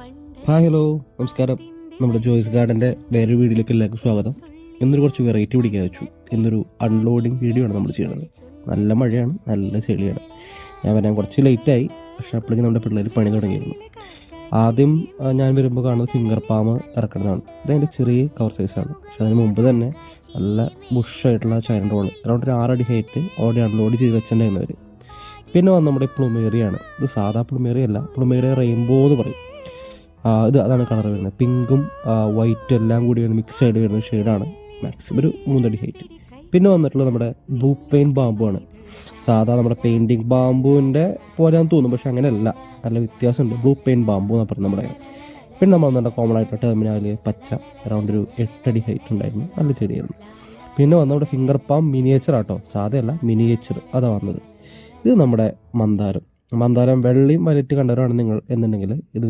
Hi hello നമസ്കാരം. നമ്മുടെ ജോയ്സ് ഗാർഡൻ്റെ വേറൊരു വീഡിയോയിലേക്ക് എല്ലാവർക്കും സ്വാഗതം. ഇന്നൊരു കുറച്ച് വെറൈറ്റി പിടിക്കാൻ വെച്ചു. ഇന്നൊരു അൺലോഡിങ് വീഡിയോ ആണ് നമ്മൾ ചെയ്യുന്നത്. നല്ല മഴയാണ്, നല്ല ചെളിയാണ്. ഞാൻ വരാൻ കുറച്ച് ലേറ്റായി, പക്ഷേ അപ്പോഴേക്കും നമ്മുടെ പിള്ളേർ പണി തുടങ്ങിയിരുന്നു. ആദ്യം ഞാൻ വരുമ്പോൾ കാണുന്നത് ഫിംഗർ പാം ഇറക്കുന്നതാണ്. ഇതതിൻ്റെ ചെറിയ കവർ സൈസാണ്. പക്ഷെ അതിന് മുമ്പ് തന്നെ നല്ല ബുഷായിട്ടുള്ള ചൈന റോള് അറൗണ്ട് ഒരു 6 അടി ഹൈറ്റ് ഓടി അൺലോഡ് ചെയ്ത് വെച്ചിട്ടുണ്ടായിരുന്നവർ. പിന്നെ വന്ന് നമ്മുടെ പ്ലുമേറിയാണ്. ഇത് സാധാ പ്ലുമേറിയല്ല, പ്ലുമേറിയ റെയിൻബോ എന്ന് പറയും. അതാണ് കളർ വരുന്നത്. പിങ്കും വൈറ്റും എല്ലാം കൂടി വരുന്ന മിക്സ് ആയിട്ട് വരുന്ന ഷെയ്ഡാണ്. മാക്സിമം ഒരു 3 അടി ഹൈറ്റ്. പിന്നെ വന്നിട്ടുള്ളത് നമ്മുടെ ബ്ലൂ പെയിൻ ബാമ്പു ആണ്. സാധാ നമ്മുടെ പെയിൻറ്റിങ് ബാമ്പുവിൻ്റെ പോലെയാണെന്ന് തോന്നും, പക്ഷെ അങ്ങനെയല്ല, നല്ല വ്യത്യാസമുണ്ട്. ബ്ലൂ പെയിൻ ബാമ്പു എന്ന് പറഞ്ഞാൽ നമ്മുടെ. പിന്നെ നമ്മൾ വന്നിട്ട് കോമൺ ആയിട്ടുള്ള ടെർമിനാല് പച്ച അറൗണ്ട് ഒരു 8 അടി ഹൈറ്റ് ഉണ്ടായിരുന്നു, നല്ല ചെടിയായിരുന്നു. പിന്നെ വന്ന നമ്മുടെ ഫിംഗർ പാം മിനിയേച്ചർ ആട്ടോ, സാധയല്ല മിനിയേച്ചർ, അതാണ് വന്നത്. ഇത് നമ്മുടെ മന്ദാരം വെള്ളയും വലറ്റ് കണ്ടവരാണ് നിങ്ങൾ എന്നുണ്ടെങ്കിൽ ഇത്